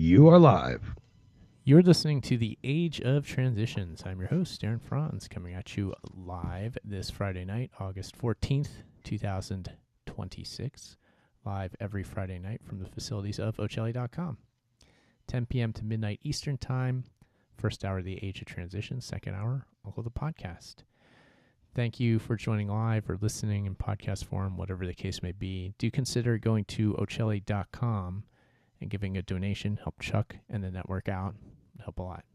You are live. You're listening to the Age of Transitions. I'm your host, Aaron Franz, coming at you live this Friday night, August 14th, 2026. Live every Friday night from the facilities of Ocelli.com. 10 p.m. to midnight Eastern Time. First hour, the Age of Transitions. Second hour, all of the podcast. Thank you for joining live or listening in podcast form, whatever the case may be. Do consider going to Ocelli.com and giving a donation. Help Chuck and the network out. Help a lot.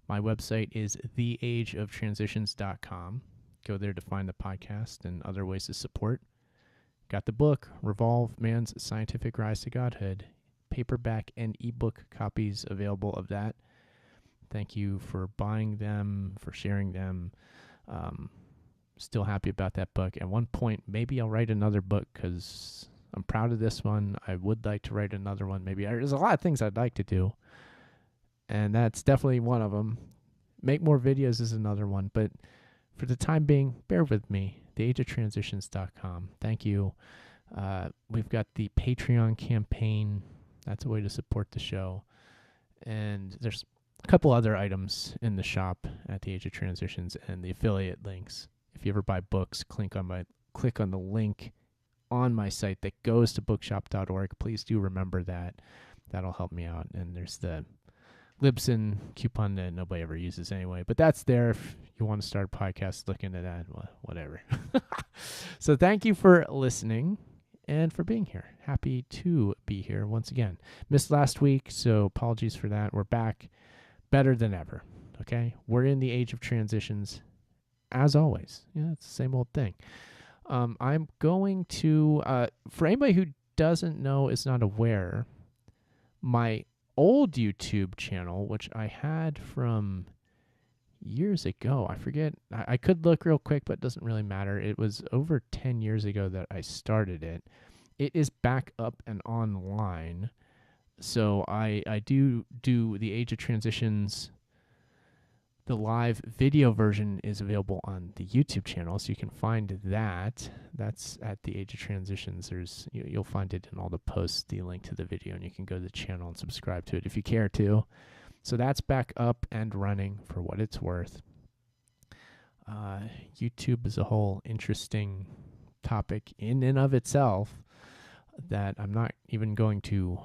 My website is theageoftransitions.com. Go there to find the podcast and other ways to support. Got the book, Revolve Man's Scientific Rise to Godhood. Paperback and ebook copies available of that. Thank you for buying them, for sharing them. Still happy about that book. At one point, maybe I'll write another book because I'm proud of this one. I would like to write another one. Maybe there's a lot of things I'd like to do, and that's definitely one of them. Make more videos is another one, but for the time being, bear with me. Theageoftransitions.com. Thank you. We've got the Patreon campaign. That's a way to support the show. And there's a couple other items in the shop at the Age of Transitions and the affiliate links. If you ever buy books, click on the link on my site that goes to bookshop.org. Please do remember that. That'll help me out. And there's the Libsyn coupon that nobody ever uses anyway. But that's there if you want to start a podcast, look into that, whatever. So thank you for listening and for being here. Happy to be here once again. Missed last week, so apologies for that. We're back better than ever. Okay? We're in the age of transitions as always. Yeah, it's the same old thing. I'm going to, for anybody who doesn't know, is not aware, my old YouTube channel, which I had from years ago, I forget, I could look real quick, but it doesn't really matter. It was over 10 years ago that I started it. It is back up and online. So I do the Age of Transitions. The live video version is available on the YouTube channel, so you can find that. That's at the Age of Transitions. You'll find it in all the posts, the link to the video, and you can go to the channel and subscribe to it if you care to. So that's back up and running for what it's worth. YouTube is a whole interesting topic in and of itself that I'm not even going to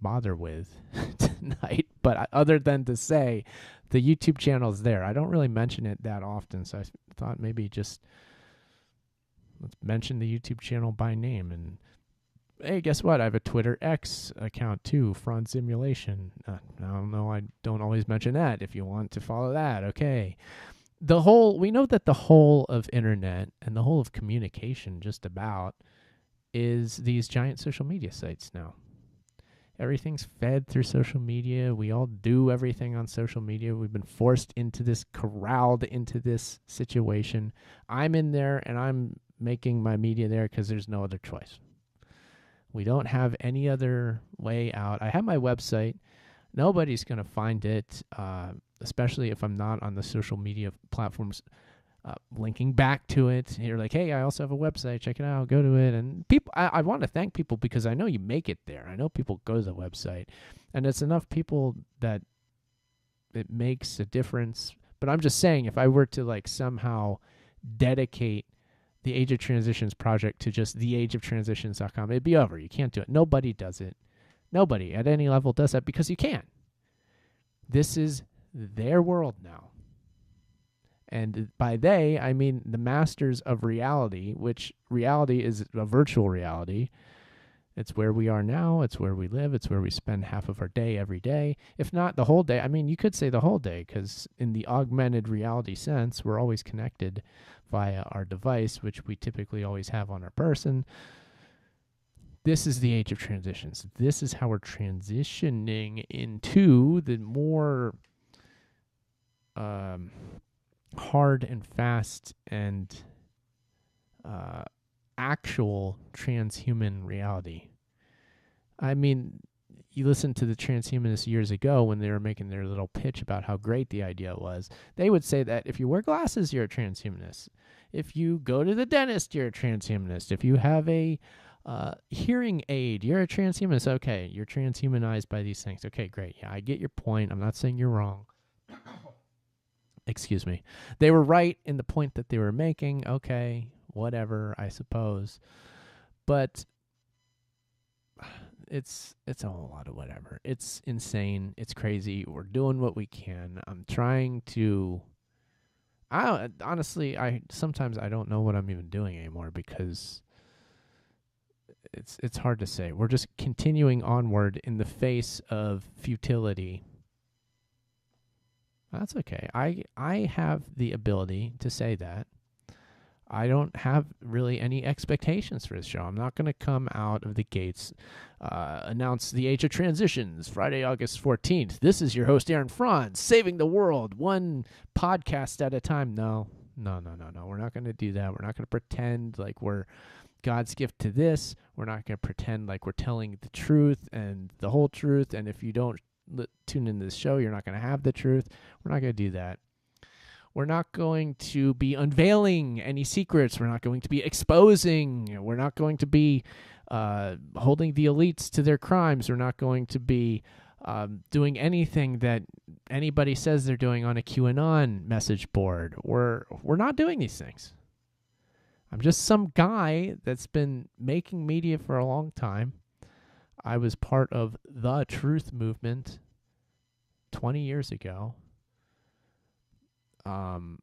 bother with tonight, but other than to say the YouTube channel is there. I don't really mention it that often, so I thought maybe just let's mention the YouTube channel by name. And hey, guess what? I have a Twitter X account too, Franz Simulation. I don't know, I don't always mention that. If you want to follow that, okay. We know that the whole of internet and the whole of communication just about is these giant social media sites now. Everything's fed through social media. We all do everything on social media. We've been forced into this, corralled into this situation. I'm in there and I'm making my media there because there's no other choice. We don't have any other way out. I have my website. Nobody's going to find it, especially if I'm not on the social media platforms linking back to it. You're like, hey, I also have a website. Check it out. Go to it. And people, I want to thank people because I know you make it there. I know people go to the website. And it's enough people that it makes a difference. But I'm just saying, if I were to somehow dedicate the Age of Transitions project to just theageoftransitions.com, it'd be over. You can't do it. Nobody does it. Nobody at any level does that because you can't. This is their world now. And by they, I mean the masters of reality, which reality is a virtual reality. It's where we are now. It's where we live. It's where we spend half of our day every day. If not the whole day. I mean, you could say the whole day because in the augmented reality sense, we're always connected via our device, which we typically always have on our person. This is the Age of Transitions. This is how we're transitioning into the more hard and fast and actual transhuman reality. I mean, you listen to the transhumanists years ago when they were making their little pitch about how great the idea was. They would say that if you wear glasses, you're a transhumanist. If you go to the dentist, you're a transhumanist. If you have a Hearing aid. You're a transhumanist. Okay, you're transhumanized by these things. Okay, great. Yeah, I get your point. I'm not saying you're wrong. Excuse me. They were right in the point that they were making. Okay, whatever, I suppose. But it's a whole lot of whatever. It's insane. It's crazy. We're doing what we can. I'm trying to... honestly, sometimes I don't know what I'm even doing anymore because it's hard to say. We're just continuing onward in the face of futility. That's okay. I have the ability to say that. I don't have really any expectations for this show. I'm not going to come out of the gates, announce the age of transitions, Friday, August 14th. This is your host, Aaron Franz, saving the world one podcast at a time. No. We're not going to do that. We're not going to pretend like we're God's gift to this. We're not going to pretend like we're telling the truth and the whole truth. And if you don't tune into this show, you're not going to have the truth. We're not going to do that. We're not going to be unveiling any secrets. We're not going to be exposing. We're not going to be holding the elites to their crimes. We're not going to be doing anything that anybody says they're doing on a QAnon message board. We're not doing these things. I'm just some guy that's been making media for a long time. I was part of the truth movement 20 years ago. And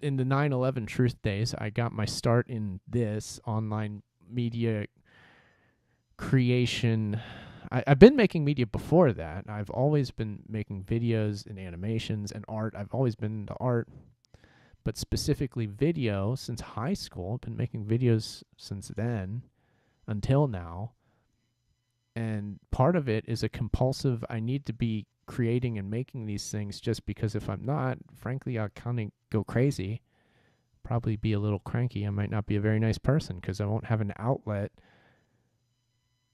in the 9/11 truth days, I got my start in this online media creation. I've been making media before that. I've always been making videos and animations and art. I've always been into art, but specifically video since high school. I've been making videos since then until now. And part of it is a compulsive, I need to be creating and making these things just because if I'm not, frankly, I'll kind of go crazy, probably be a little cranky. I might not be a very nice person because I won't have an outlet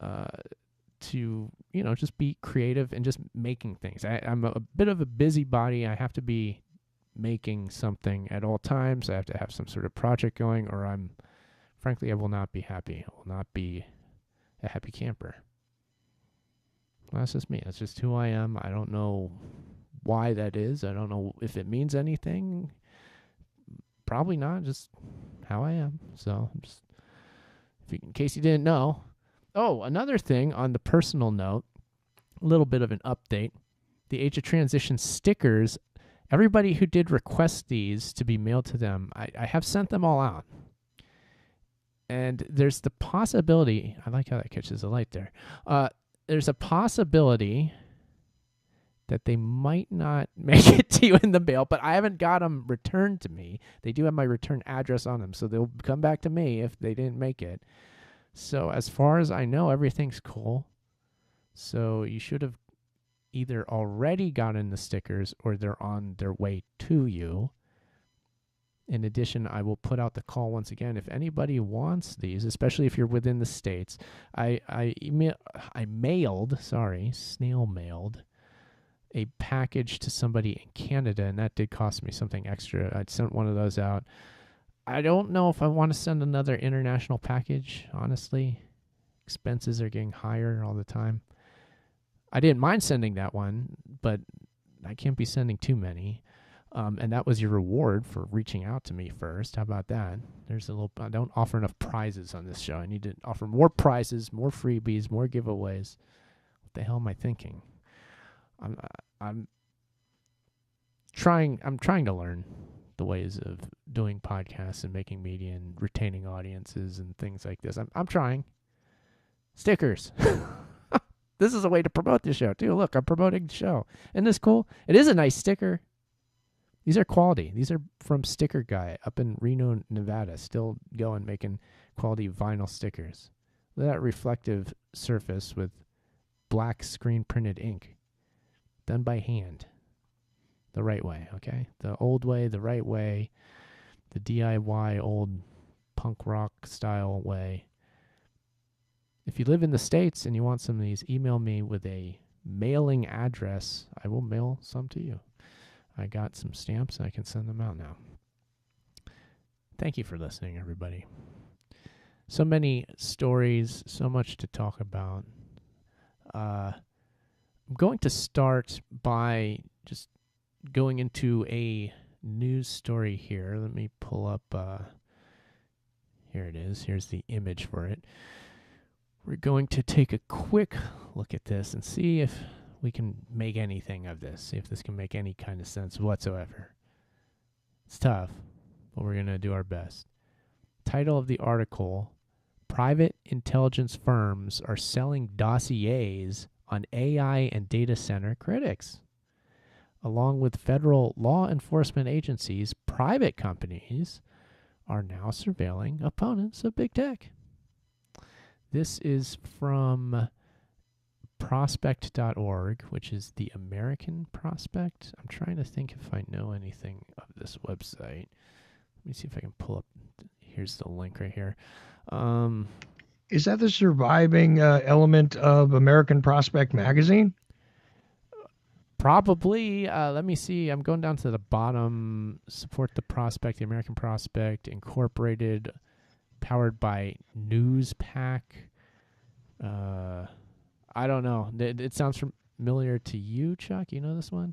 to, just be creative and just making things. I'm a bit of a busybody. I have to be making something at all times. I have to have some sort of project going or I will not be happy. I will not be a happy camper. Well, that's just me. That's just who I am. I don't know why that is. I don't know if it means anything. Probably not. Just how I am. So, in case you didn't know. Oh, another thing on the personal note, a little bit of an update. The Age of Transition stickers, everybody who did request these to be mailed to them, I have sent them all out. And there's the possibility, I like how that catches the light there. There's a possibility that they might not make it to you in the mail, but I haven't got them returned to me. They do have my return address on them, so they'll come back to me if they didn't make it. So as far as I know, everything's cool. So you should have either already gotten the stickers or they're on their way to you. In addition, I will put out the call once again. If anybody wants these, especially if you're within the States, snail mailed a package to somebody in Canada, and that did cost me something extra. I sent one of those out. I don't know if I want to send another international package, honestly. Expenses are getting higher all the time. I didn't mind sending that one, but I can't be sending too many. And that was your reward for reaching out to me first. How about that? I don't offer enough prizes on this show. I need to offer more prizes, more freebies, more giveaways. What the hell am I thinking? I'm trying to learn the ways of doing podcasts and making media and retaining audiences and things like this. I'm trying. Stickers. This is a way to promote the show too. Look, I'm promoting the show. Isn't this cool? It is a nice sticker. These are quality. These are from Sticker Guy up in Reno, Nevada. Still going, making quality vinyl stickers. Look at that reflective surface with black screen printed ink. Done by hand. The right way, okay? The old way, the right way. The DIY old punk rock style way. If you live in the States and you want some of these, email me with a mailing address. I will mail some to you. I got some stamps and I can send them out now. Thank you for listening, everybody. So many stories, so much to talk about. I'm going to start by just going into a news story here. Let me pull up. Here it is. Here's the image for it. We're going to take a quick look at this and see if we can make anything of this, see if this can make any kind of sense whatsoever. It's tough, but we're going to do our best. Title of the article, Private Intelligence Firms Are Selling Dossiers on AI and Data Center Critics. Along with federal law enforcement agencies, private companies are now surveilling opponents of big tech. This is from prospect.org, which is the American Prospect. I'm trying to think if I know anything of this website. Let me see if I can pull up. Here's the link right here. Is that the surviving element of American Prospect magazine? Probably. Let me see. I'm going down to the bottom. Support the Prospect, the American Prospect, Incorporated, powered by Newspack. I don't know. It sounds familiar to you, Chuck. You know this one?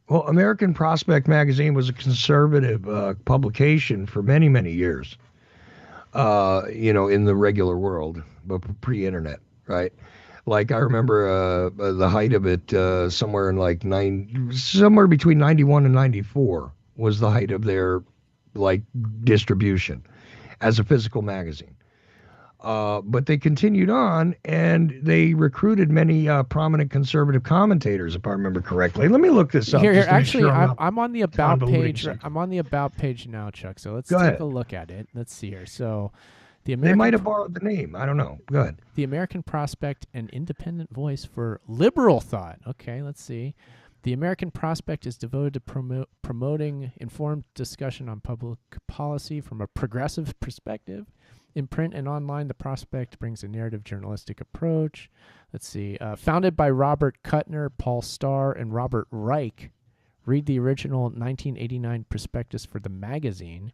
Well, American Prospect magazine was a conservative publication for many, many years, in the regular world, but pre-internet, right? Like I remember the height of it somewhere between 91 and 94 was the height of their distribution as a physical magazine. But they continued on, and they recruited many prominent conservative commentators, if I remember correctly. Let me look this up. Here, actually, I'm on the about page. I'm on the about page now, Chuck. So let's take a look at it. Let's see here. So, they might have borrowed the name. I don't know. Go ahead. The American Prospect, an independent voice for liberal thought. Okay, let's see. The American Prospect is devoted to promoting informed discussion on public policy from a progressive perspective. In print and online, the Prospect brings a narrative journalistic approach. Let's see. Founded by Robert Kuttner, Paul Starr, and Robert Reich. Read the original 1989 prospectus for the magazine.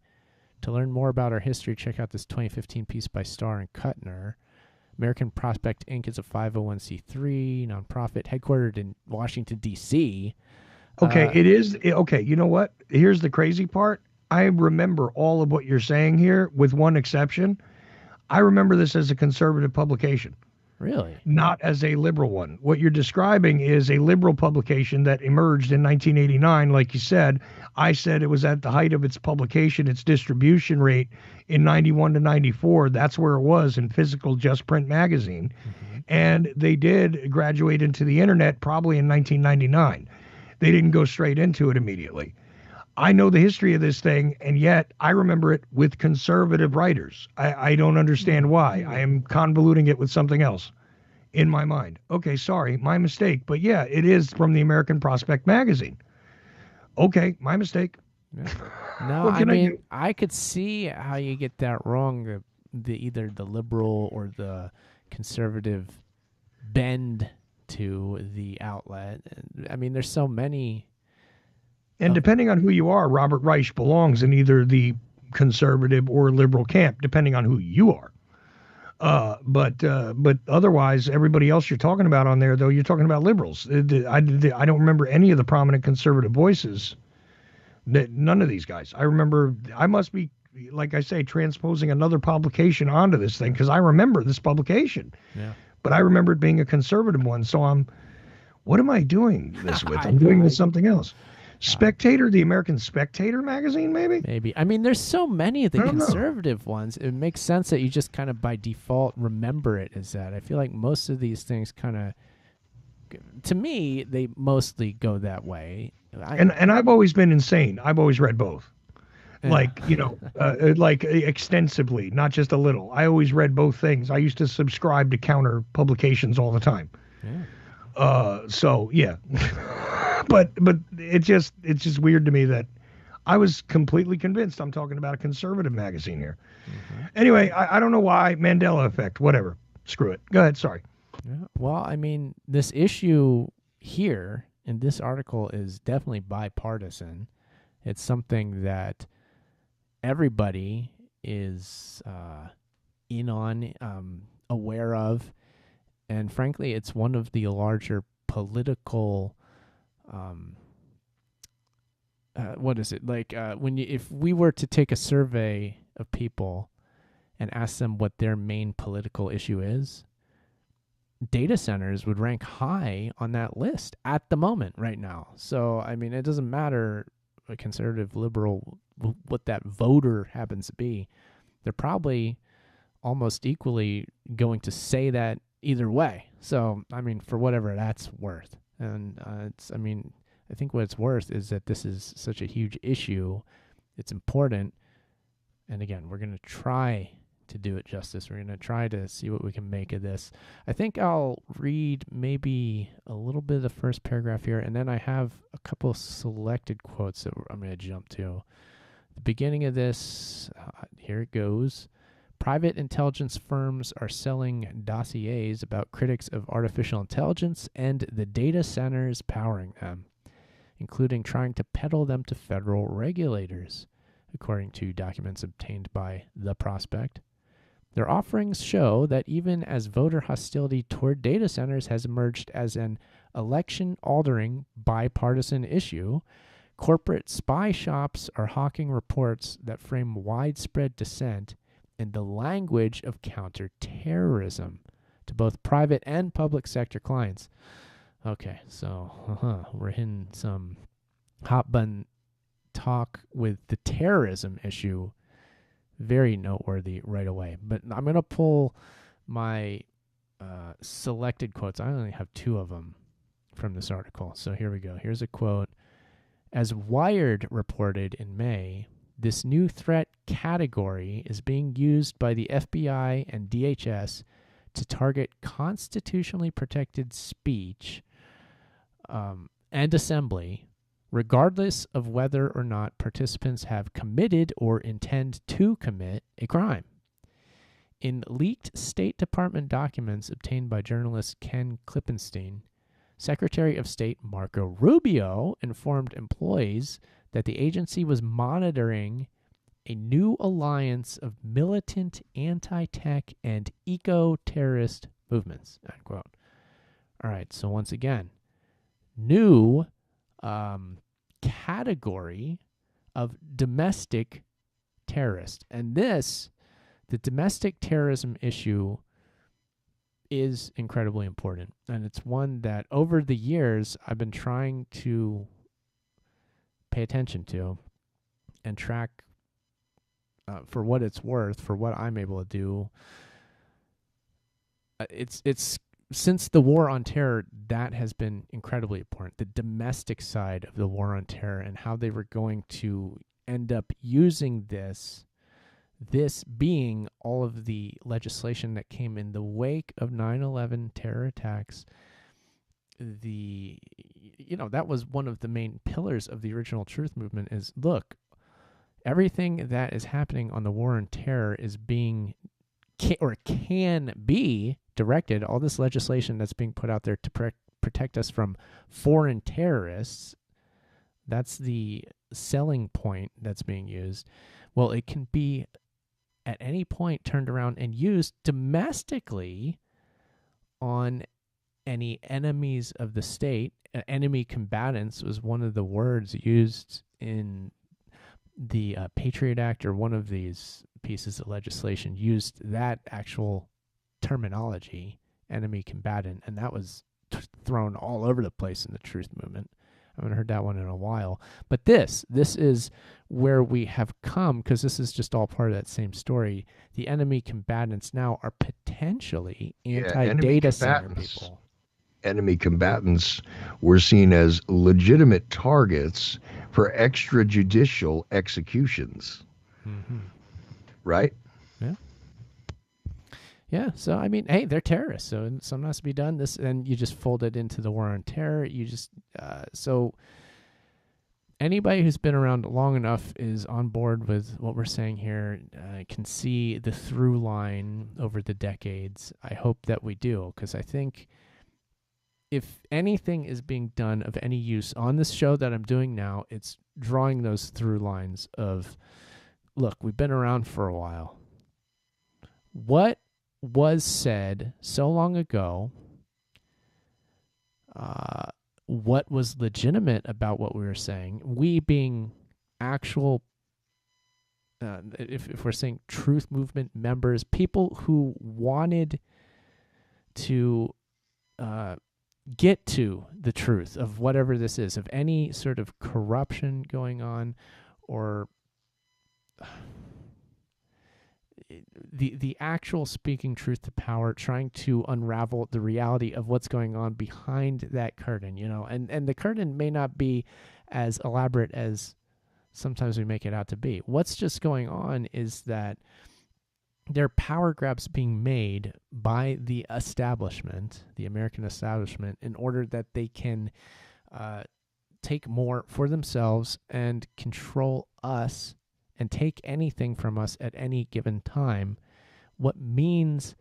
To learn more about our history, check out this 2015 piece by Starr and Kuttner. American Prospect Inc. is a 501c3 nonprofit headquartered in Washington, D.C. Okay, it is. Okay, you know what? Here's the crazy part. I remember all of what you're saying here, with one exception. I remember this as a conservative publication. Really? Not as a liberal one. What you're describing is a liberal publication that emerged in 1989, like you said. I said it was at the height of its publication, its distribution rate in 91 to 94. That's where it was in physical just print magazine. Mm-hmm. And they did graduate into the internet probably in 1999. They didn't go straight into it immediately. I know the history of this thing, and yet I remember it with conservative writers. I don't understand why. I am convoluting it with something else in my mind. Okay, sorry, my mistake. But yeah, it is from the American Prospect magazine. Okay, my mistake. Yeah. No, I mean, I could see how you get that wrong. Either the liberal or the conservative bend to the outlet. I mean, there's so many. And depending on who you are, Robert Reich belongs in either the conservative or liberal camp, depending on who you are. But otherwise, everybody else you're talking about on there, though, you're talking about liberals. I don't remember any of the prominent conservative voices. None of these guys. I remember. I must be, like I say, transposing another publication onto this thing, because I remember this publication. Yeah. But I remember it being a conservative one. So what am I doing this with? I'm doing with something else. Spectator, the American Spectator magazine, maybe? Maybe. I mean, there's so many of the conservative ones. It makes sense that you just kind of by default remember it as that. I feel like most of these things kind of, to me, they mostly go that way. And I've always been insane. I've always read both. Yeah. Like extensively, not just a little. I always read both things. I used to subscribe to counter publications all the time. Yeah. So yeah. But it's just weird to me that I was completely convinced I'm talking about a conservative magazine here. Mm-hmm. Anyway, I don't know why. Mandela effect, whatever. Screw it. Go ahead. Sorry. Yeah. Well, I mean, this issue here in this article is definitely bipartisan. It's something that everybody is in on, aware of. And frankly, it's one of the larger political, what is it? Like if we were to take a survey of people and ask them what their main political issue is, data centers would rank high on that list at the moment right now. So, I mean, it doesn't matter a conservative, liberal, what that voter happens to be. They're probably almost equally going to say that either way. So, I mean, for whatever that's worth. And I think what it's worth is that this is such a huge issue. It's important. And again, we're going to try to do it justice. We're going to try to see what we can make of this. I think I'll read maybe a little bit of the first paragraph here, and then I have a couple of selected quotes that I'm going to jump to. The beginning of this, here it goes. Private intelligence firms are selling dossiers about critics of artificial intelligence and the data centers powering them, including trying to peddle them to federal regulators, according to documents obtained by The Prospect. Their offerings show that even as voter hostility toward data centers has emerged as an election-altering bipartisan issue, corporate spy shops are hawking reports that frame widespread dissent in the language of counterterrorism to both private and public sector clients. Okay, so we're hitting some hot button talk with the terrorism issue. Very noteworthy right away. But I'm going to pull my selected quotes. I only have 2 of them from this article. So here we go. Here's a quote. As Wired reported in May, this new threat category is being used by the FBI and DHS to target constitutionally protected speech and assembly, regardless of whether or not participants have committed or intend to commit a crime. In leaked State Department documents obtained by journalist Ken Klippenstein, Secretary of State Marco Rubio informed employees that the agency was monitoring a new alliance of militant anti-tech and eco-terrorist movements, unquote. All right, so once again, new category of domestic terrorist. And this, the domestic terrorism issue, is incredibly important. And it's one that over the years I've been trying to pay attention to and track for what it's worth, for what I'm able to do. It's since the war on terror, that has been incredibly important. The domestic side of the war on terror and how they were going to end up using this being all of the legislation that came in the wake of 9/11 terror attacks. That was one of the main pillars of the original truth movement is, look, everything that is happening on the war on terror is being can be directed, all this legislation that's being put out there to protect us from foreign terrorists. That's the selling point that's being used. Well, it can be at any point turned around and used domestically on any enemies of the state. Enemy combatants was one of the words used in the Patriot Act, or one of these pieces of legislation used that actual terminology, enemy combatant, and that was thrown all over the place in the truth movement. I haven't heard that one in a while. But this is where we have come, because this is just all part of that same story. The enemy combatants now are potentially anti-data center people. Enemy combatants were seen as legitimate targets for extrajudicial executions. Mm-hmm. Right? Yeah. Yeah. So, I mean, hey, they're terrorists. So something has to be done. And you just fold it into the war on terror. You just, so anybody who's been around long enough is on board with what we're saying here, can see the through line over the decades. I hope that we do, because I think if anything is being done of any use on this show that I'm doing now, it's drawing those through lines of, look, we've been around for a while. what was said so long ago, what was legitimate about what we were saying, we being actual, if we're saying truth movement members, people who wanted to get to the truth of whatever this is, of any sort of corruption going on, or the actual speaking truth to power, trying to unravel the reality of what's going on behind that curtain, and the curtain may not be as elaborate as sometimes we make it out to be. What's just going on is that there are power grabs being made by the establishment, the American establishment, in order that they can take more for themselves and control us and take anything from us at any given time. What means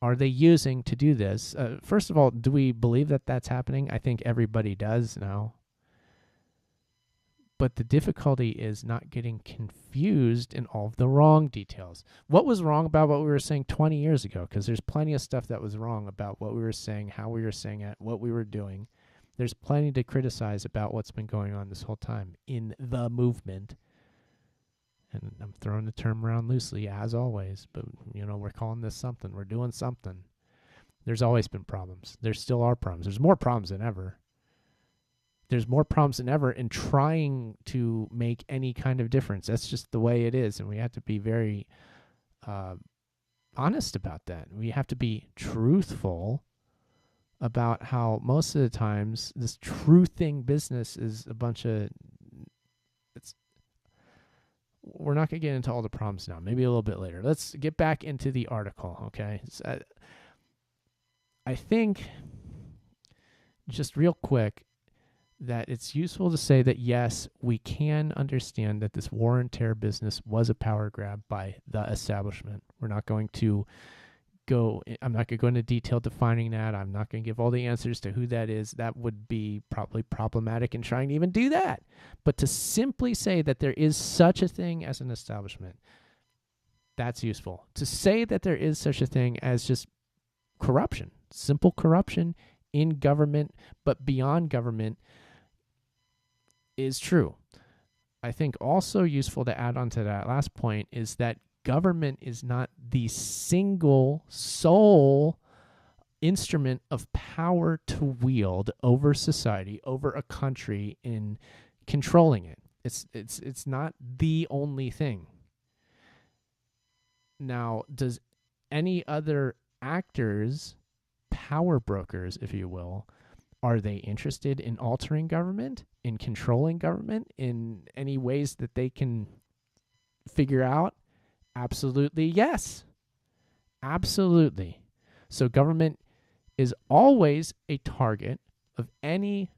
are they using to do this? First of all, do we believe that that's happening? I think everybody does now. But the difficulty is not getting confused in all of the wrong details. What was wrong about what we were saying 20 years ago? Because there's plenty of stuff that was wrong about what we were saying, how we were saying it, what we were doing. There's plenty to criticize about what's been going on this whole time in the movement. And I'm throwing the term around loosely, as always. But, we're calling this something. We're doing something. There's always been problems. There still are problems. There's more problems than ever. There's more problems than ever in trying to make any kind of difference. That's just the way it is, and we have to be very honest about that. We have to be truthful about how most of the times this truthing business is a bunch of... We're not going to get into all the problems now. Maybe a little bit later. Let's get back into the article, okay? So I think, just real quick, that it's useful to say that, yes, we can understand that this war and terror business was a power grab by the establishment. I'm not going to go into detail defining that. I'm not going to give all the answers to who that is. That would be probably problematic in trying to even do that. But to simply say that there is such a thing as an establishment, that's useful. To say that there is such a thing as just corruption, simple corruption in government, but beyond government, is true. I think also useful to add on to that last point is that government is not the single sole instrument of power to wield over society, over a country, in controlling it. It's not the only thing. Now, does any other actors, power brokers, if you will, are they interested in altering government, in controlling government in any ways that they can figure out? Absolutely, yes. Absolutely. So government is always a target of any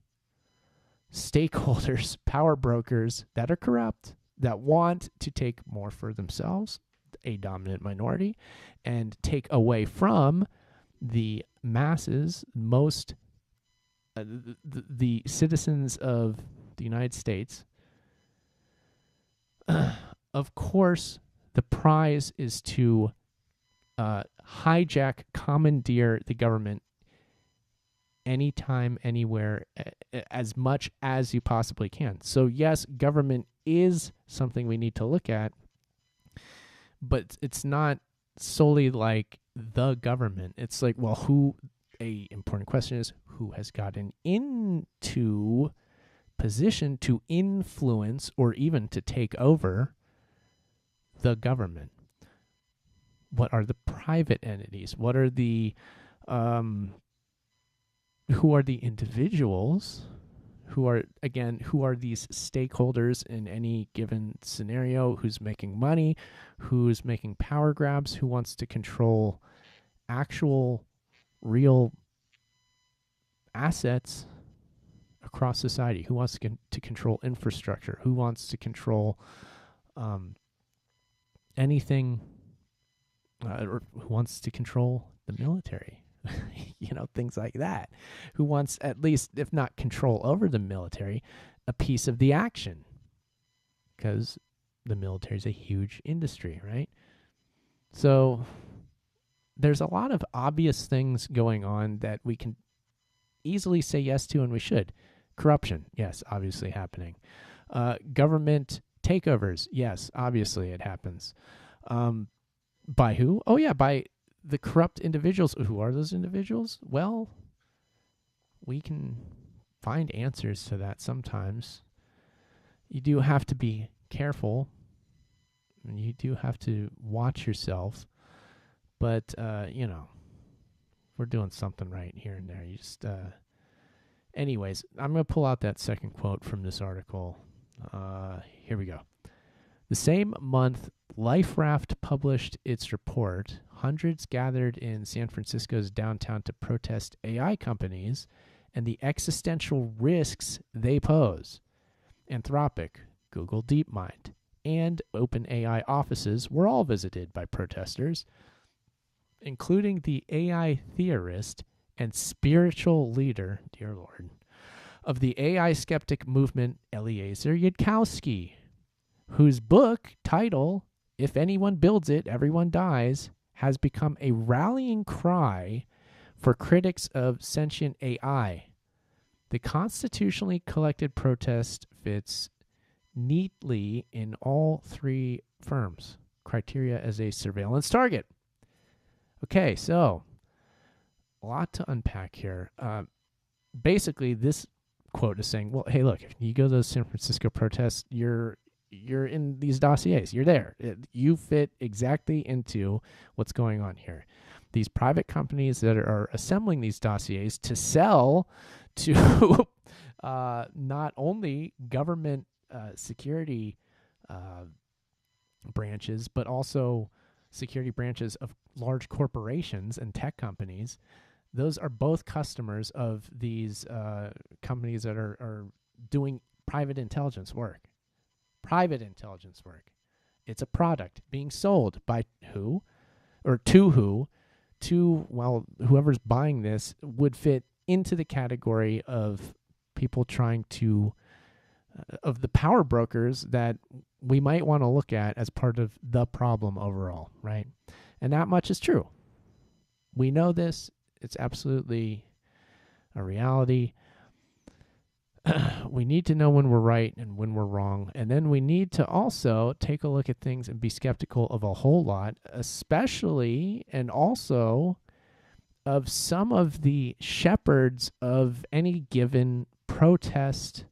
stakeholders, power brokers that are corrupt, that want to take more for themselves, a dominant minority, and take away from the masses, most the citizens of the United States. Of course, the prize is to hijack, commandeer the government anytime, anywhere, as much as you possibly can. So yes, government is something we need to look at, but it's not solely like the government. It's like, well, a important question is, who has gotten into position to influence or even to take over the government? What are the private entities? What are the who are the individuals? Who are these stakeholders in any given scenario? Who's making money? Who's making power grabs? Who wants to control actual, real assets across society? Who wants to control infrastructure? Who wants to control anything, or who wants to control the military? Things like that. Who wants, at least, if not control over the military, a piece of the action? Because the military is a huge industry, right? So there's a lot of obvious things going on that we can easily say yes to, and we should. Corruption, yes, obviously happening. Government takeovers, yes, obviously it happens. By who? Oh, yeah, by the corrupt individuals. Who are those individuals? Well, we can find answers to that sometimes. You do have to be careful. You do have to watch yourself. But, we're doing something right here and there. You just, anyways, I'm going to pull out that second quote from this article. Here we go. The same month, Life Raft published its report. Hundreds gathered in San Francisco's downtown to protest AI companies and the existential risks they pose. Anthropic, Google DeepMind, and OpenAI offices were all visited by protesters, including the AI theorist and spiritual leader, dear Lord, of the AI skeptic movement, Eliezer Yudkowsky, whose book title, If Anyone Builds It, Everyone Dies, has become a rallying cry for critics of sentient AI. The constitutionally collected protest fits neatly in all three firms' criteria as a surveillance target. Okay, so a lot to unpack here. Basically, this quote is saying, well, hey, look, if you go to those San Francisco protests, you're in these dossiers. You're there. You fit exactly into what's going on here. These private companies that are assembling these dossiers to sell to not only government security branches, but also security branches of large corporations and tech companies. Those are both customers of these companies that are doing private intelligence work. Private intelligence work. It's a product being sold by who? Or to who? To, well, whoever's buying this would fit into the category of people trying to, of the power brokers that we might want to look at as part of the problem overall, right? And that much is true. We know this. It's absolutely a reality. We need to know when we're right and when we're wrong. And then we need to also take a look at things and be skeptical of a whole lot, especially and also of some of the shepherds of any given protest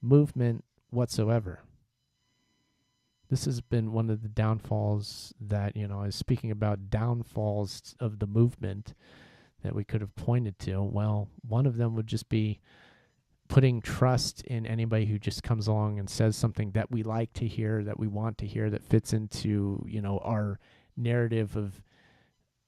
movement whatsoever. This has been one of the downfalls that, I was speaking about downfalls of the movement that we could have pointed to. Well, one of them would just be putting trust in anybody who just comes along and says something that we like to hear, that we want to hear, that fits into, our narrative of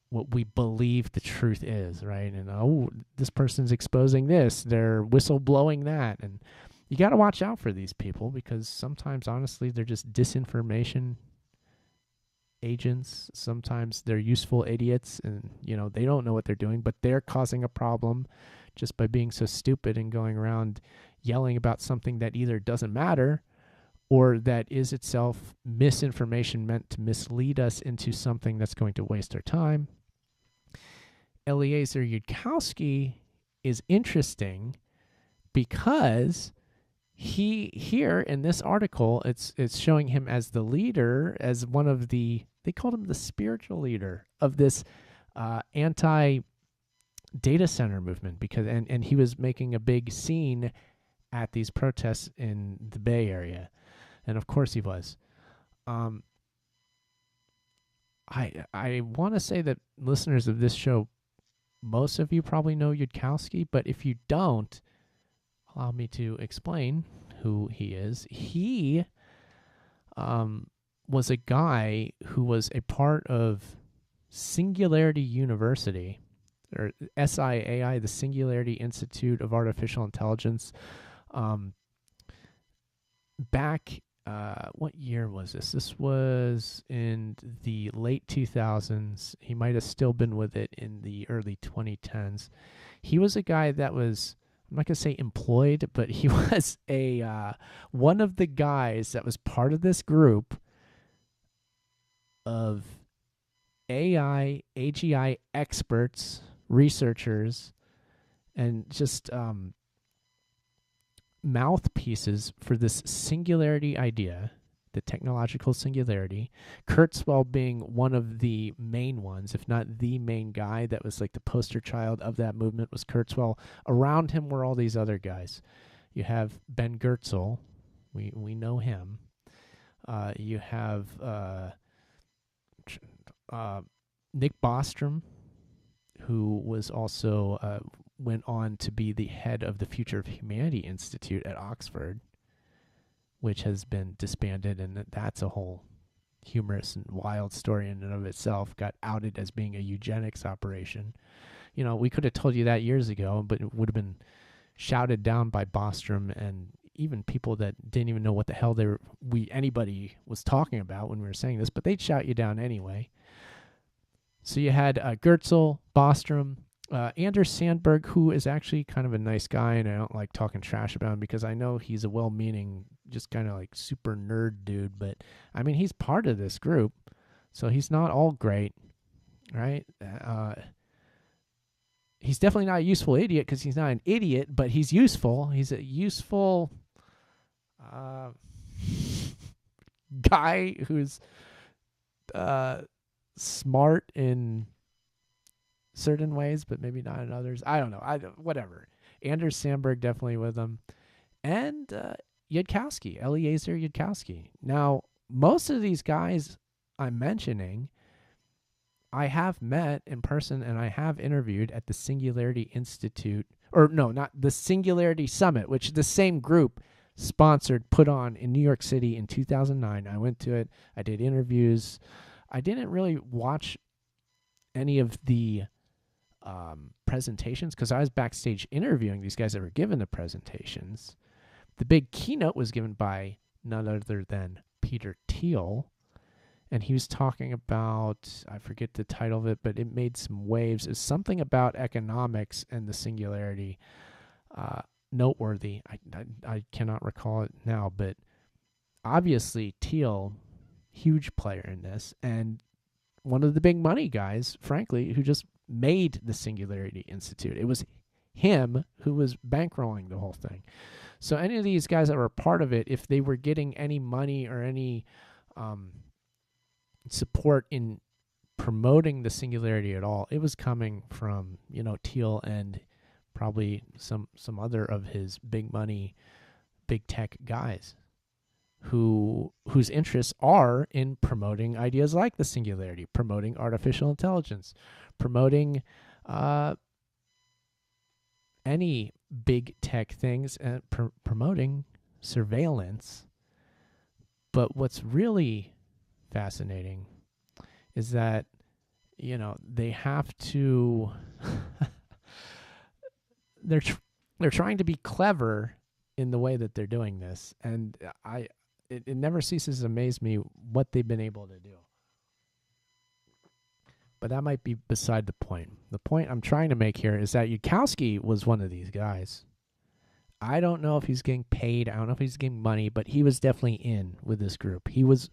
what we believe the truth is, right? And, oh, this person's exposing this, they're whistleblowing that. And you got to watch out for these people because sometimes, honestly, they're just disinformation agents. Sometimes they're useful idiots and, they don't know what they're doing, but they're causing a problem just by being so stupid and going around yelling about something that either doesn't matter or that is itself misinformation meant to mislead us into something that's going to waste our time. Eliezer Yudkowsky is interesting because he here in this article, it's showing him as the leader, as one of the, they called him the spiritual leader of this anti-data center movement because and he was making a big scene at these protests in the Bay Area. And of course he was. I want to say that listeners of this show, most of you probably know Yudkowsky, but if you don't, allow me to explain who he is. He was a guy who was a part of Singularity University, or SIAI, the Singularity Institute of Artificial Intelligence. Back, what year was this? This was in the late 2000s. He might have still been with it in the early 2010s. He was a guy that was, I'm not going to say employed, but he was one of the guys that was part of this group of AGI experts, researchers, and just mouthpieces for this singularity idea, the technological singularity. Kurzweil being one of the main ones, if not the main guy that was like the poster child of that movement was Kurzweil. Around him were all these other guys. You have Ben Goertzel, we know him. You have Nick Bostrom, who was also went on to be the head of the Future of Humanity Institute at Oxford, which has been disbanded, and that's a whole humorous and wild story in and of itself. Got outed as being a eugenics operation. You know, we could have told you that years ago, but it would have been shouted down by Bostrom and even people that didn't even know what the hell anybody was talking about when we were saying this, but they'd shout you down anyway. So you had Goertzel, Bostrom, Anders Sandberg, who is actually kind of a nice guy, and I don't like talking trash about him because I know he's a well-meaning, just kind of like super nerd dude, but I mean, he's part of this group, so he's not all great, right? He's definitely not a useful idiot because he's not an idiot, but he's useful. He's a useful guy who's smart in certain ways, but maybe not in others. I don't know. Whatever. Anders Sandberg definitely with him. And Yudkowsky, Eliezer Yudkowsky. Now, most of these guys I'm mentioning, I have met in person and I have interviewed at the Singularity Institute, or no, not the Singularity Summit, which the same group sponsored, put on in New York City in 2009. I went to it. I did interviews. I didn't really watch any of the presentations because I was backstage interviewing these guys that were giving the presentations. The big keynote was given by none other than Peter Thiel, and he was talking about, I forget the title of it, but it made some waves. It's something about economics and the singularity. Noteworthy. I cannot recall it now, but obviously Thiel, huge player in this, and one of the big money guys, frankly, who just made the Singularity Institute. It was him who was bankrolling the whole thing. So any of these guys that were a part of it, if they were getting any money or any support in promoting the singularity at all, it was coming from, Thiel and probably some other of his big money, big tech guys whose interests are in promoting ideas like the singularity, promoting artificial intelligence, promoting any big tech things, and promoting surveillance. But what's really fascinating is that, they have to they're trying to be clever in the way that they're doing this, and it never ceases to amaze me what they've been able to do. But that might be beside the point. The point I'm trying to make here is that Yudkowsky was one of these guys. I don't know if he's getting paid. I don't know if he's getting money, but he was definitely in with this group. He was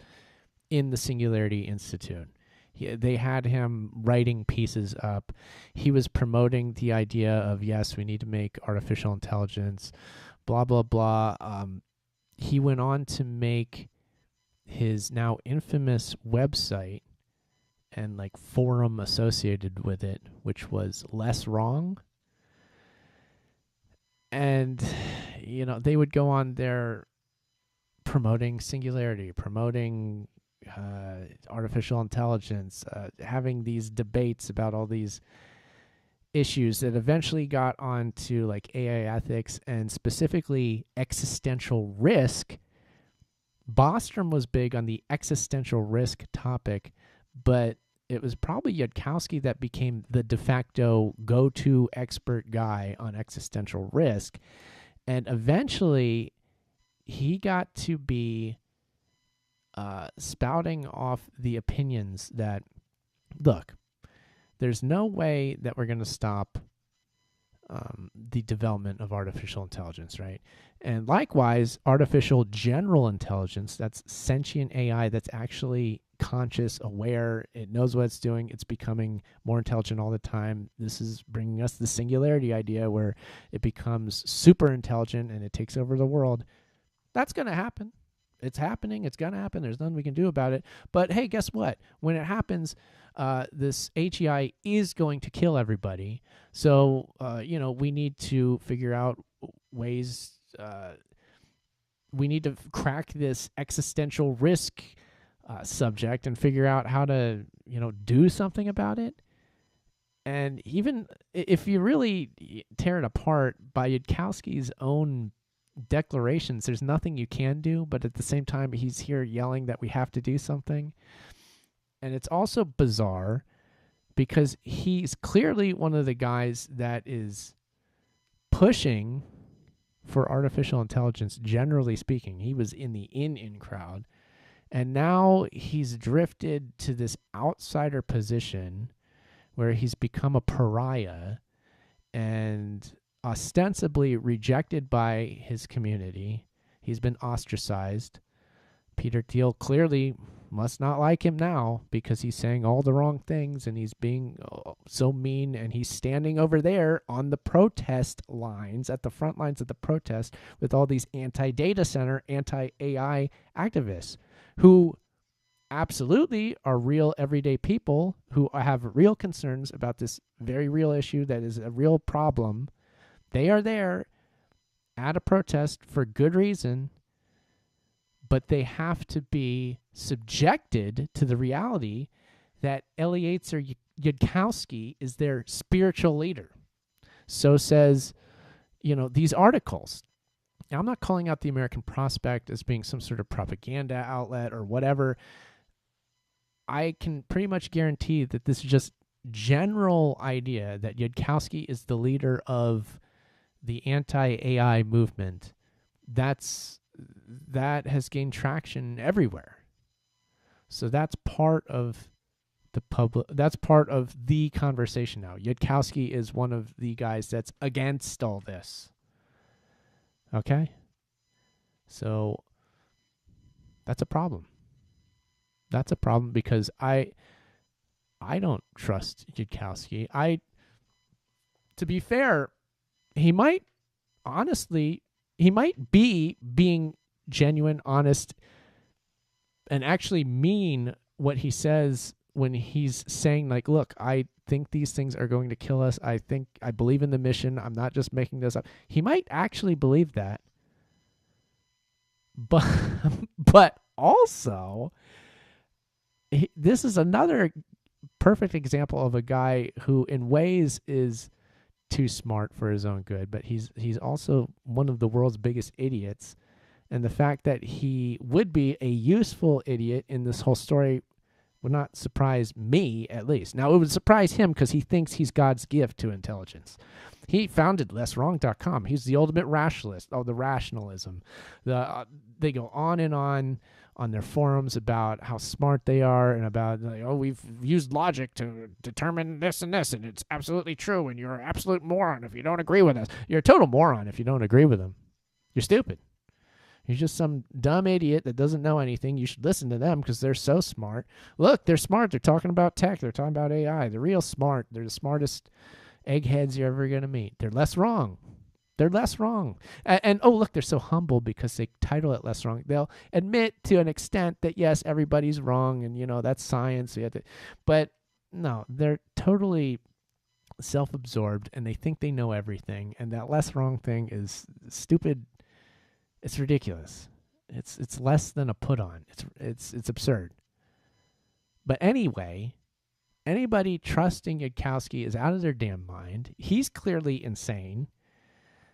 in the Singularity Institute. They had him writing pieces up. He was promoting the idea of, yes, we need to make artificial intelligence, blah, blah, blah. He went on to make his now infamous website and forum associated with it, which was Less Wrong. And, they would go on there promoting singularity, promoting artificial intelligence, having these debates about all these issues that eventually got onto AI ethics and specifically existential risk. Bostrom was big on the existential risk topic, but it was probably Yudkowsky that became the de facto go-to expert guy on existential risk. And eventually he got to be spouting off the opinions that, look, there's no way that we're going to stop the development of artificial intelligence, right? And likewise, artificial general intelligence, that's sentient AI that's actually conscious, aware. It knows what it's doing. It's becoming more intelligent all the time. This is bringing us the singularity idea where it becomes super intelligent and it takes over the world. That's going to happen. It's happening. It's going to happen. There's nothing we can do about it. But hey, guess what? When it happens, this HEI is going to kill everybody. So, we need to figure out ways. We need to crack this existential risk subject and figure out how to, do something about it. And even if you really tear it apart by Yudkowsky's own declarations, there's nothing you can do, but at the same time, he's here yelling that we have to do something. And it's also bizarre because he's clearly one of the guys that is pushing for artificial intelligence, generally speaking. He was in the in crowd. And now he's drifted to this outsider position where he's become a pariah and ostensibly rejected by his community. He's been ostracized. Peter Thiel clearly must not like him now because he's saying all the wrong things and he's being so mean, and he's standing over there on the protest lines, at the front lines of the protest, with all these anti-data center, anti-AI activists who absolutely are real everyday people who have real concerns about this very real issue that is a real problem. They are there at a protest for good reason, but they have to be subjected to the reality that Eliezer Yudkowsky is their spiritual leader. So says, these articles. Now, I'm not calling out the American Prospect as being some sort of propaganda outlet or whatever. I can pretty much guarantee that this is just general idea that Yudkowsky is the leader of the anti-AI movement. That has gained traction everywhere. So that's part of the public. That's part of the conversation now. Yudkowsky is one of the guys that's against all this. Okay? So that's a problem. That's a problem because I don't trust Yudkowsky. To be fair, he might be being genuine, honest, and actually mean what he says when he's saying, like, look, I think these things are going to kill us. I believe in the mission. I'm not just making this up. He might actually believe that. But also, this is another perfect example of a guy who in ways is too smart for his own good, but he's also one of the world's biggest idiots. And the fact that he would be a useful idiot in this whole story would not surprise me, at least. Now, it would surprise him because he thinks he's God's gift to intelligence. He founded lesswrong.com. He's the ultimate rationalist. Oh, the rationalism. They go on and on their forums about how smart they are and about, we've used logic to determine this and this, and it's absolutely true, and you're an absolute moron if you don't agree with us. You're a total moron if you don't agree with them. You're stupid. You're just some dumb idiot that doesn't know anything. You should listen to them because they're so smart. Look, they're smart. They're talking about tech. They're talking about AI. They're real smart. They're the smartest eggheads you're ever going to meet. They're less wrong. They're less wrong. And oh, look, they're so humble because they title it less wrong. They'll admit to an extent that, yes, everybody's wrong and, that's science. But no, they're totally self-absorbed and they think they know everything. And that less wrong thing is stupid. It's ridiculous. It's less than a put on. It's absurd. But anyway, anybody trusting Yudkowsky is out of their damn mind. He's clearly insane.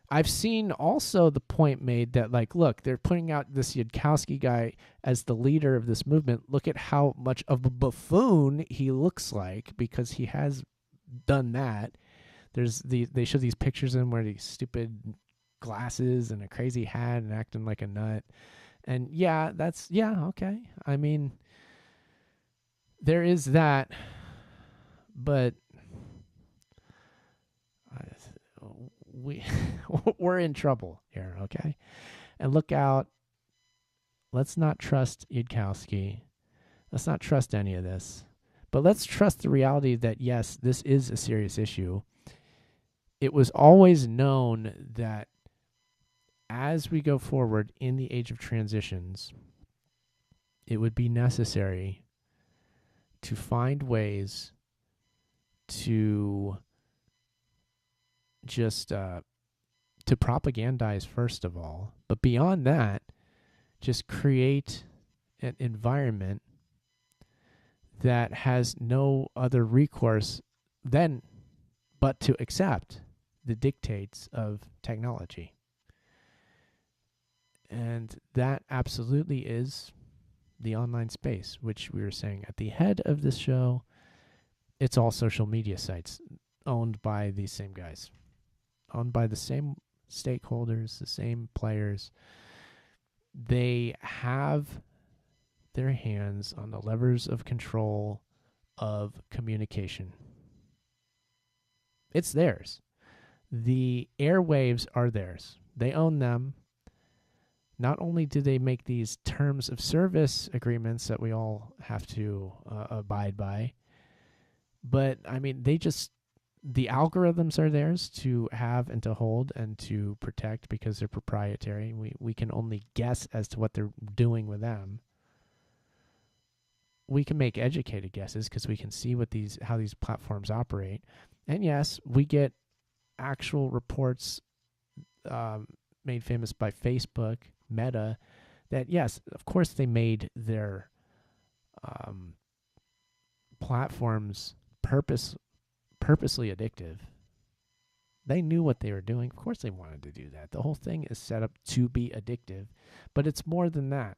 I've seen also the point made that, like, look, they're putting out this Yudkowsky guy as the leader of this movement. Look at how much of a buffoon he looks like because he has done that. They show these pictures of him where these stupid glasses and a crazy hat and acting like a nut. And okay. I mean, there is that, but we're in trouble here, okay? And look out. Let's not trust Yudkowsky. Let's not trust any of this. But let's trust the reality that, yes, this is a serious issue. It was always known that as we go forward in the age of transitions, it would be necessary to find ways to just to propagandize, first of all, but beyond that, just create an environment that has no other recourse then but to accept the dictates of technology. And that absolutely is the online space, which we were saying at the head of this show. It's all social media sites owned by these same guys, owned by the same stakeholders, the same players. They have their hands on the levers of control of communication. It's theirs. The airwaves are theirs. They own them. Not only do they make these terms of service agreements that we all have to abide by, but I mean, the algorithms are theirs to have and to hold and to protect because they're proprietary. We can only guess as to what they're doing with them. We can make educated guesses because we can see how these platforms operate. And yes, we get actual reports made famous by Facebook, Meta, that yes, of course they made their platforms purposely addictive. They knew what they were doing. Of course they wanted to do that. The whole thing is set up to be addictive, but it's more than that.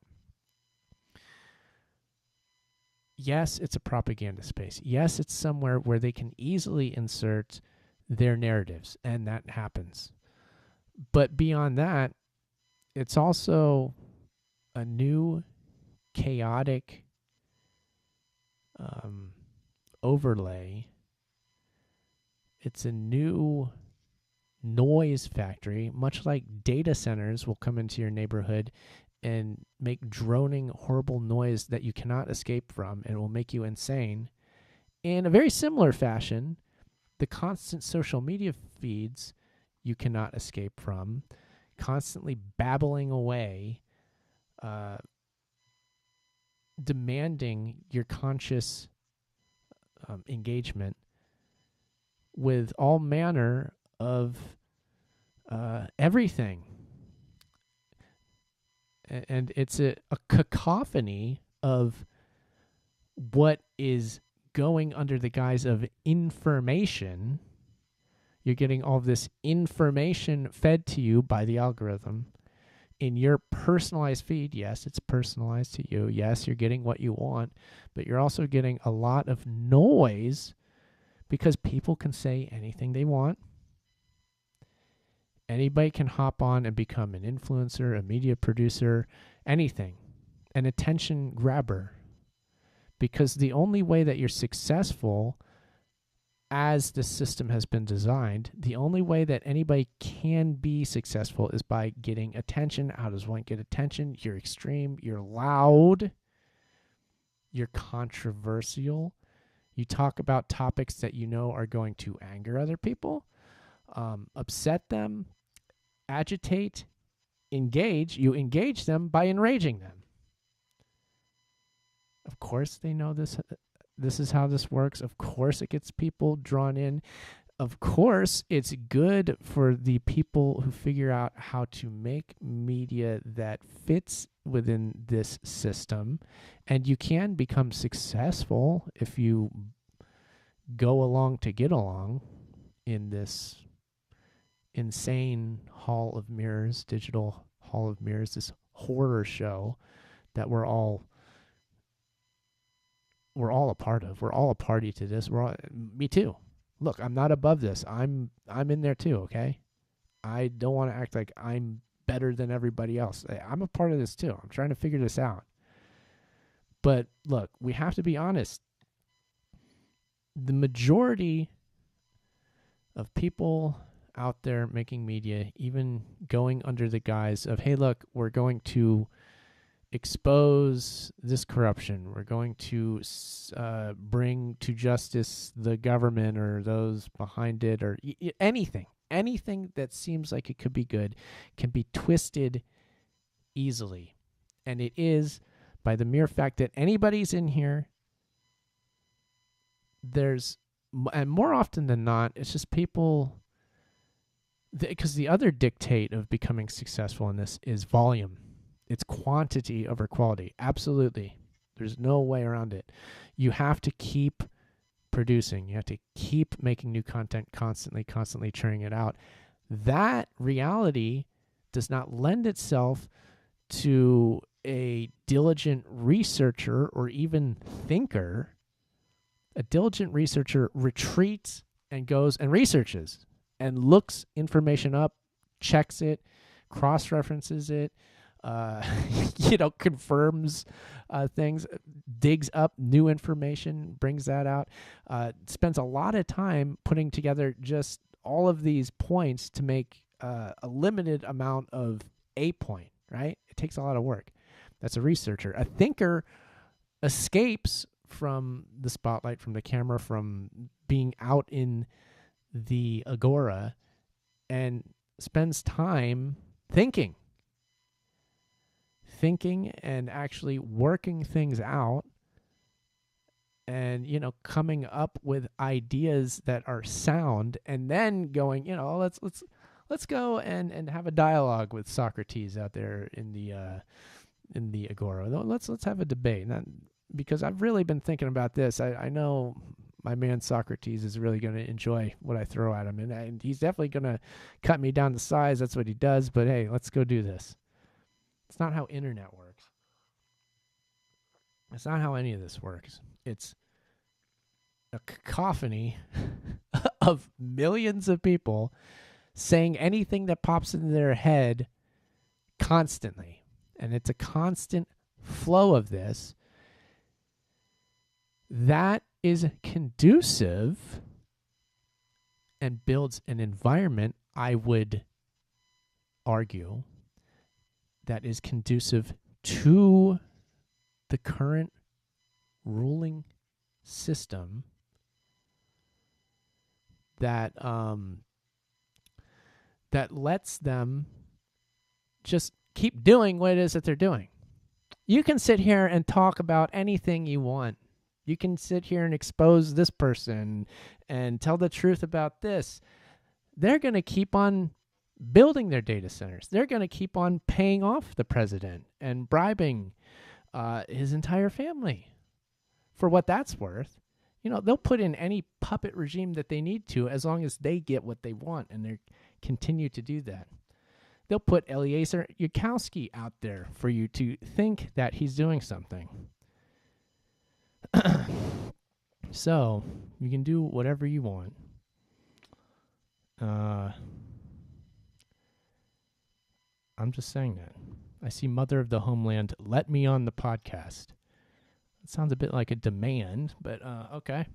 Yes, it's a propaganda space. Yes, it's somewhere where they can easily insert their narratives, and that happens. But beyond that, it's also a new chaotic overlay. It's a new noise factory, much like data centers will come into your neighborhood and make droning, horrible noise that you cannot escape from, and it will make you insane. In a very similar fashion, the constant social media feeds you cannot escape from, constantly babbling away, demanding your conscious engagement with all manner of everything. And it's a cacophony of what is going under the guise of information. You're getting all of this information fed to you by the algorithm in your personalized feed. Yes, it's personalized to you. Yes, you're getting what you want, but you're also getting a lot of noise because people can say anything they want. Anybody can hop on and become an influencer, a media producer, anything, an attention grabber. Because the only way that you're successful as the system has been designed, the only way that anybody can be successful is by getting attention. How does one get attention? You're extreme, you're loud, you're controversial. You talk about topics that you know are going to anger other people, upset them, agitate, engage. You engage them by enraging them. Of course they know this. This is how this works. Of course it gets people drawn in. Of course it's good for the people who figure out how to make media that fits within this system. And you can become successful if you go along to get along in this insane hall of mirrors, digital hall of mirrors, this horror show that we're all a part of. We're all a party to this. Me too. Look, I'm not above this. I'm in there too, okay? I don't want to act like I'm better than everybody else. I'm a part of this too. I'm trying to figure this out. But look, we have to be honest. The majority of people out there making media, even going under the guise of, hey, look, we're going to expose this corruption. We're going to bring to justice the government or those behind it, or anything. Anything that seems like it could be good can be twisted easily. And it is by the mere fact that anybody's in here. And more often than not, it's just people, because the other dictate of becoming successful in this is volume. It's quantity over quality. Absolutely. There's no way around it. You have to keep producing. You have to keep making new content constantly churning it out. That reality does not lend itself to a diligent researcher or even thinker. A diligent researcher retreats and goes and researches and looks information up, checks it, cross-references it, confirms things, digs up new information, brings that out, spends a lot of time putting together just all of these points to make a limited amount of a point, right? It takes a lot of work. That's a researcher. A thinker escapes from the spotlight, from the camera, from being out in the agora, and spends time thinking and actually working things out, and coming up with ideas that are sound, and then going, let's go and have a dialogue with Socrates out there in the agora. Let's have a debate. Because I've really been thinking about this. I know my man Socrates is really going to enjoy what I throw at him, and he's definitely going to cut me down to size. That's what he does. But hey, let's go do this. It's not how internet works. It's not how any of this works. It's a cacophony of millions of people saying anything that pops into their head constantly. And it's a constant flow of this that is conducive and builds an environment, I would argue, that is conducive to the current ruling system that lets them just keep doing what it is that they're doing. You can sit here and talk about anything you want. You can sit here and expose this person and tell the truth about this. They're going to keep on building their data centers. They're going to keep on paying off the president and bribing his entire family for what that's worth. They'll put in any puppet regime that they need to as long as they get what they want, and they continue to do that. They'll put Eliezer Yudkowsky out there for you to think that he's doing something. So, you can do whatever you want. I'm just saying that. I see Mother of the Homeland, let me on the podcast. It sounds a bit like a demand, but okay.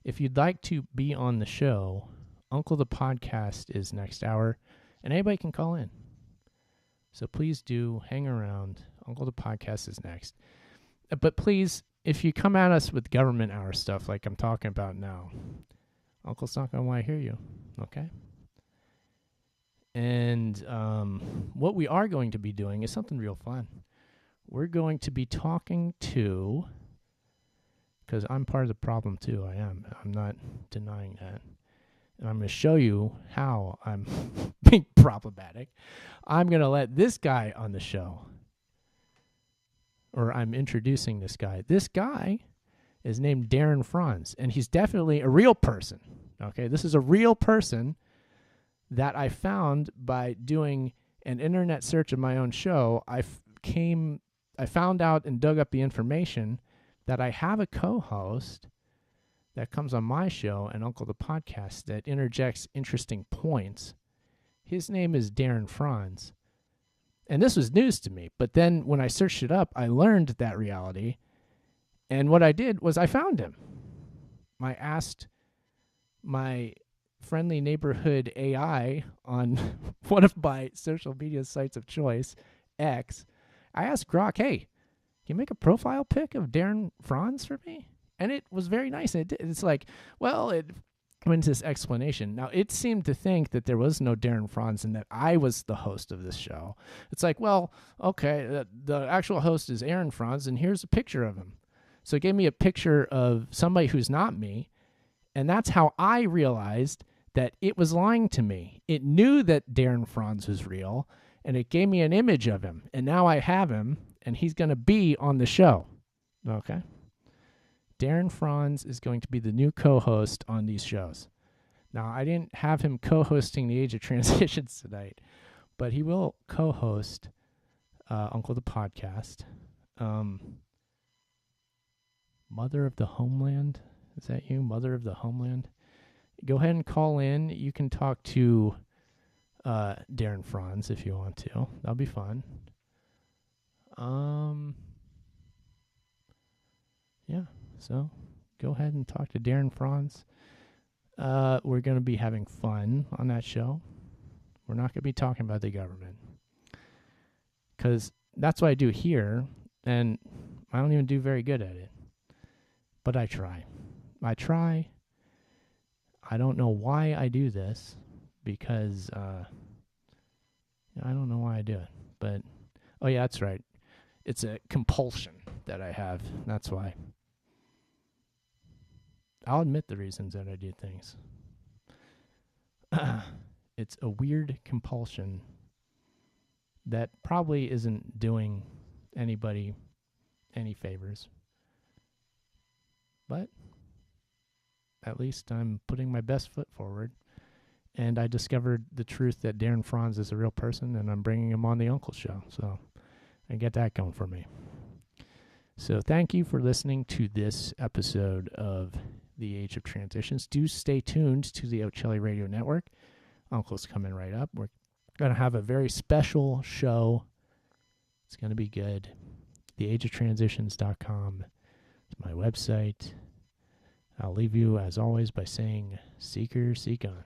If you'd like to be on the show, Uncle the Podcast is next hour, and anybody can call in. So please do hang around. Uncle the Podcast is next. But please, if you come at us with government hour stuff like I'm talking about now, Uncle's not going to want to hear you, okay? And what we are going to be doing is something real fun. We're going to be talking to, because I'm part of the problem too, I'm not denying that. And I'm going to show you how I'm being problematic. I'm going to let this guy on the show, or I'm introducing this guy. This guy is named Aaron Franz, and he's definitely a real person. Okay, this is a real person that I found by doing an internet search of my own show. I found out and dug up the information that I have a co-host that comes on my show and Uncle the Podcast that interjects interesting points. His name is Aaron Franz. And this was news to me. But then when I searched it up, I learned that reality. And what I did was I found him. I asked my friendly neighborhood AI on one of my social media sites of choice, X, I asked Grok, hey, can you make a profile pic of Darren Franz for me? And it was very nice. And it's like, well, it went into this explanation. Now, it seemed to think that there was no Darren Franz and that I was the host of this show. It's like, well, okay, the actual host is Aaron Franz, and here's a picture of him. So it gave me a picture of somebody who's not me, and that's how I realized that it was lying to me. It knew that Darren Franz was real, and it gave me an image of him, and now I have him, and he's going to be on the show. Okay? Darren Franz is going to be the new co-host on these shows. Now, I didn't have him co-hosting the Age of Transitions tonight, but he will co-host Uncle the Podcast. Mother of the Homeland. Is that you? Mother of the Homeland? Go ahead and call in. You can talk to Darren Franz if you want to. That'll be fun. Yeah, so go ahead and talk to Darren Franz. We're going to be having fun on that show. We're not going to be talking about the government, because that's what I do here, and I don't even do very good at it. But I try. I don't know why I do this, because I don't know why I do it. But, oh yeah, that's right. It's a compulsion that I have. That's why. I'll admit the reasons that I do things. It's a weird compulsion that probably isn't doing anybody any favors. But at least I'm putting my best foot forward. And I discovered the truth that Darren Franz is a real person, and I'm bringing him on the Uncle Show. So I get that going for me. So thank you for listening to this episode of The Age of Transitions. Do stay tuned to the Ocelli Radio Network. Uncle's coming right up. We're going to have a very special show. It's going to be good. theageoftransitions.com is my website. I'll leave you, as always, by saying, Seeker, seek on.